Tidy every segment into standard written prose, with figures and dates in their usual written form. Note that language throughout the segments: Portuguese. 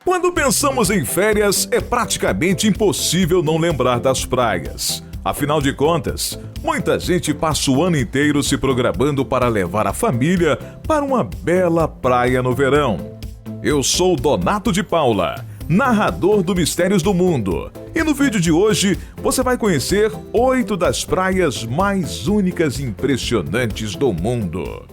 Quando pensamos em férias, é praticamente impossível não lembrar das praias. Afinal de contas, muita gente passa o ano inteiro se programando para levar a família para uma bela praia no verão. Eu sou Donato de Paula, narrador do Mistérios do Mundo. E no vídeo de hoje, você vai conhecer 8 das praias mais únicas e impressionantes do mundo.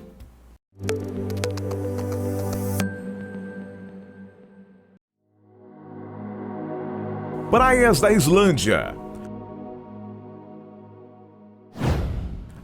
Praias da Islândia.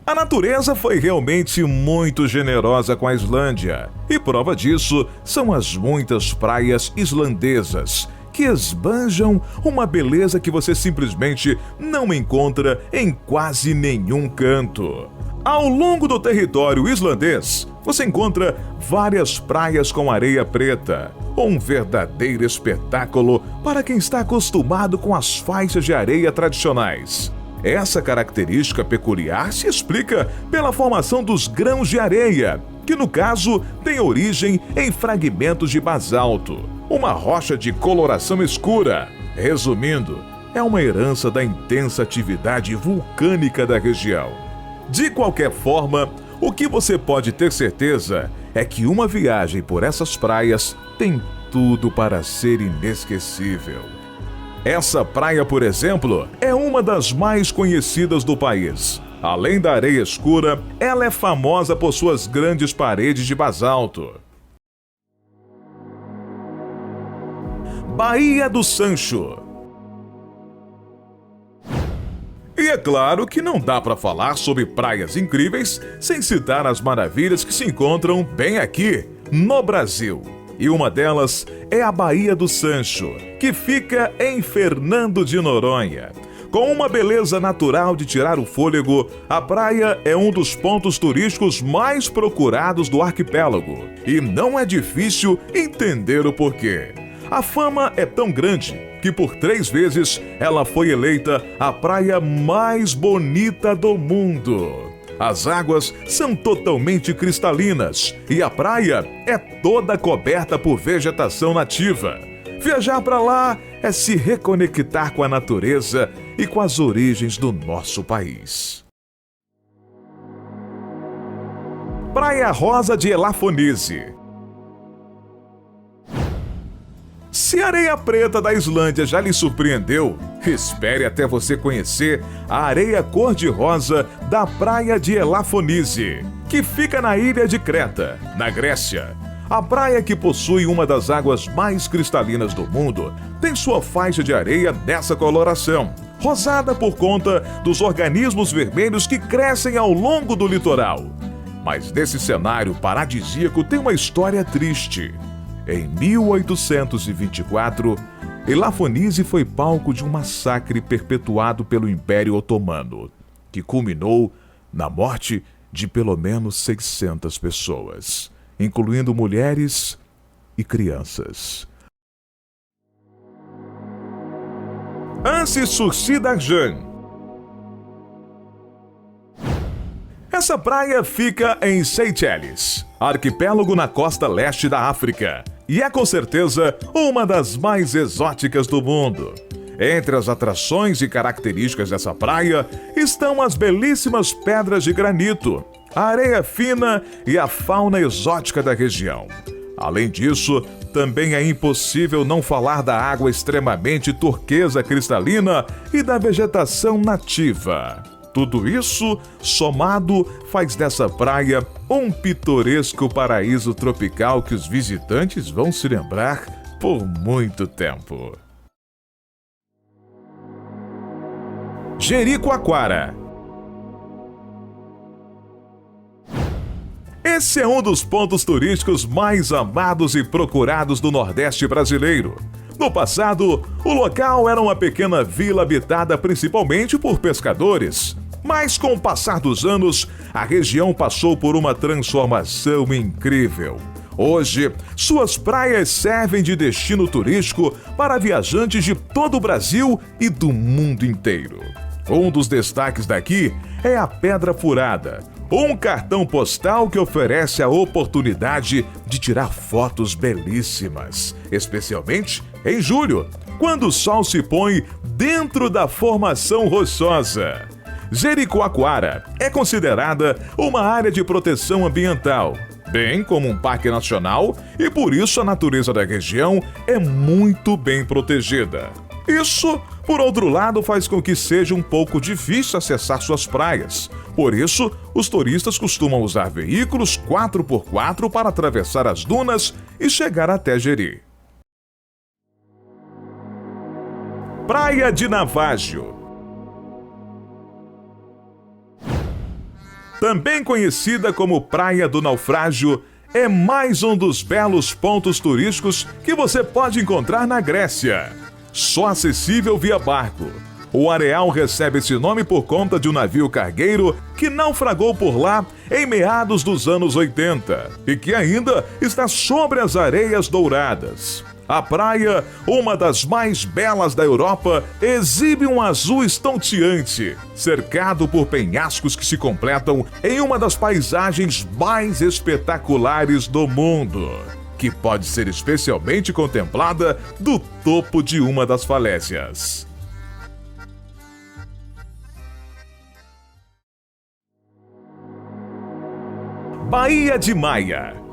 A natureza foi realmente muito generosa com a Islândia, e prova disso são as muitas praias islandesas, que esbanjam uma beleza que você simplesmente não encontra em quase nenhum canto. Ao longo do território islandês, você encontra várias praias com areia preta, um verdadeiro espetáculo para quem está acostumado com as faixas de areia tradicionais. Essa característica peculiar se explica pela formação dos grãos de areia, que no caso tem origem em fragmentos de basalto, uma rocha de coloração escura. Resumindo, é uma herança da intensa atividade vulcânica da região. De qualquer forma, o que você pode ter certeza é que uma viagem por essas praias tem tudo para ser inesquecível. Essa praia, por exemplo, é uma das mais conhecidas do país. Além da areia escura, ela é famosa por suas grandes paredes de basalto. Baía do Sancho. E é claro que não dá para falar sobre praias incríveis sem citar as maravilhas que se encontram bem aqui, no Brasil. E uma delas é a Baía do Sancho, que fica em Fernando de Noronha. Com uma beleza natural de tirar o fôlego, a praia é um dos pontos turísticos mais procurados do arquipélago. E não é difícil entender o porquê. A fama é tão grande que por 3 vezes ela foi eleita a praia mais bonita do mundo. As águas são totalmente cristalinas e a praia é toda coberta por vegetação nativa. Viajar para lá é se reconectar com a natureza e com as origens do nosso país. Praia Rosa de Elafonise. Se a areia preta da Islândia já lhe surpreendeu, espere até você conhecer a areia cor-de-rosa da praia de Elafonise, que fica na ilha de Creta, na Grécia. A praia, que possui uma das águas mais cristalinas do mundo, tem sua faixa de areia dessa coloração, rosada por conta dos organismos vermelhos que crescem ao longo do litoral. Mas nesse cenário paradisíaco tem uma história triste. Em 1824, Elafonise foi palco de um massacre perpetuado pelo Império Otomano, que culminou na morte de pelo menos 600 pessoas, incluindo mulheres e crianças. Anse-Sursi d'Argent. Essa praia fica em Seychelles, arquipélago na costa leste da África, e é com certeza uma das mais exóticas do mundo. Entre as atrações e características dessa praia estão as belíssimas pedras de granito, a areia fina e a fauna exótica da região. Além disso, também é impossível não falar da água extremamente turquesa cristalina e da vegetação nativa. Tudo isso, somado, faz dessa praia um pitoresco paraíso tropical que os visitantes vão se lembrar por muito tempo. Jericoacoara. Esse é um dos pontos turísticos mais amados e procurados do Nordeste brasileiro. No passado, o local era uma pequena vila habitada principalmente por pescadores. Mas com o passar dos anos, a região passou por uma transformação incrível. Hoje, suas praias servem de destino turístico para viajantes de todo o Brasil e do mundo inteiro. Um dos destaques daqui é a Pedra Furada, Um cartão postal que oferece a oportunidade de tirar fotos belíssimas, especialmente em julho, quando o sol se põe dentro da formação rochosa. Jericoacoara é considerada uma área de proteção ambiental, bem como um parque nacional, e por isso a natureza da região é muito bem protegida. Isso, por outro lado, faz com que seja um pouco difícil acessar suas praias. Por isso, os turistas costumam usar veículos 4x4 para atravessar as dunas e chegar até Jeri. Praia de Navágio. Também conhecida como Praia do Naufrágio, é mais um dos belos pontos turísticos que você pode encontrar na Grécia. Só acessível via barco. O areal recebe esse nome por conta de um navio cargueiro que naufragou por lá em meados dos anos 80 e que ainda está sobre as areias douradas. A praia, uma das mais belas da Europa, exibe um azul estonteante, cercado por penhascos que se completam em uma das paisagens mais espetaculares do mundo, que pode ser especialmente contemplada do topo de uma das falésias. Baía de Maia.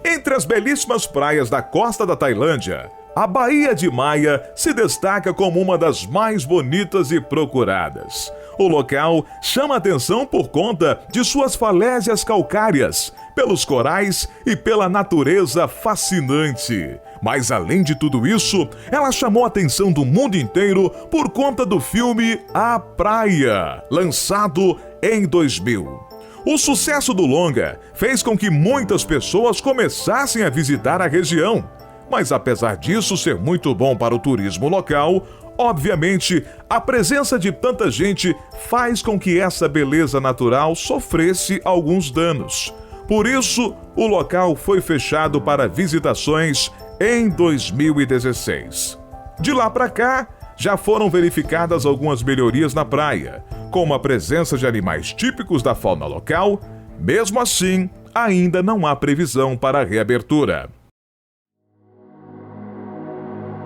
Entre as belíssimas praias da costa da Tailândia, a Baía de Maia se destaca como uma das mais bonitas e procuradas. O local chama atenção por conta de suas falésias calcárias, pelos corais e pela natureza fascinante. Mas além de tudo isso, ela chamou a atenção do mundo inteiro por conta do filme A Praia, lançado em 2000. O sucesso do longa fez com que muitas pessoas começassem a visitar a região. Mas apesar disso ser muito bom para o turismo local, obviamente, a presença de tanta gente faz com que essa beleza natural sofresse alguns danos. Por isso, o local foi fechado para visitações em 2016. De lá para cá, já foram verificadas algumas melhorias na praia, como a presença de animais típicos da fauna local. Mesmo assim, ainda não há previsão para a reabertura.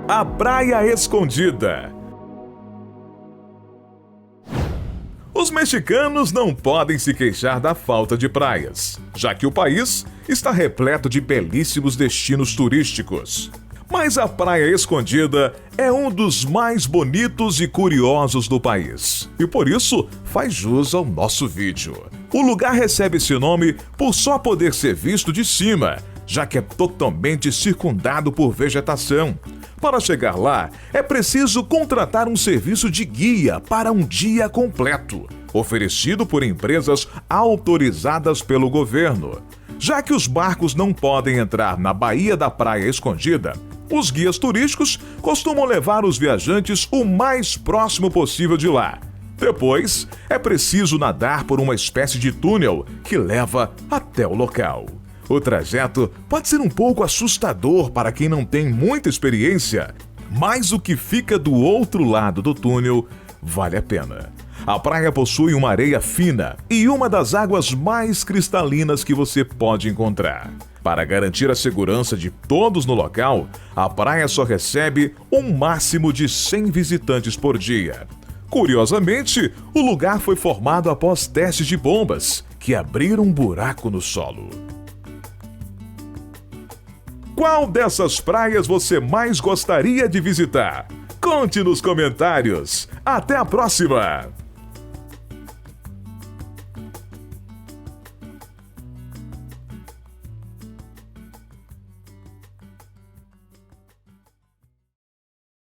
A Praia Escondida. Os mexicanos não podem se queixar da falta de praias, já que o país está repleto de belíssimos destinos turísticos. Mas a Praia Escondida é um dos mais bonitos e curiosos do país, e por isso faz jus ao nosso vídeo. O lugar recebe esse nome por só poder ser visto de cima, já que é totalmente circundado por vegetação. Para chegar lá, é preciso contratar um serviço de guia para um dia completo, oferecido por empresas autorizadas pelo governo. Já que os barcos não podem entrar na Baía da Praia Escondida, os guias turísticos costumam levar os viajantes o mais próximo possível de lá. Depois, é preciso nadar por uma espécie de túnel que leva até o local. O trajeto pode ser um pouco assustador para quem não tem muita experiência, mas o que fica do outro lado do túnel vale a pena. A praia possui uma areia fina e uma das águas mais cristalinas que você pode encontrar. Para garantir a segurança de todos no local, a praia só recebe um máximo de 100 visitantes por dia. Curiosamente, o lugar foi formado após testes de bombas, que abriram um buraco no solo. Qual dessas praias você mais gostaria de visitar? Conte nos comentários. Até a próxima!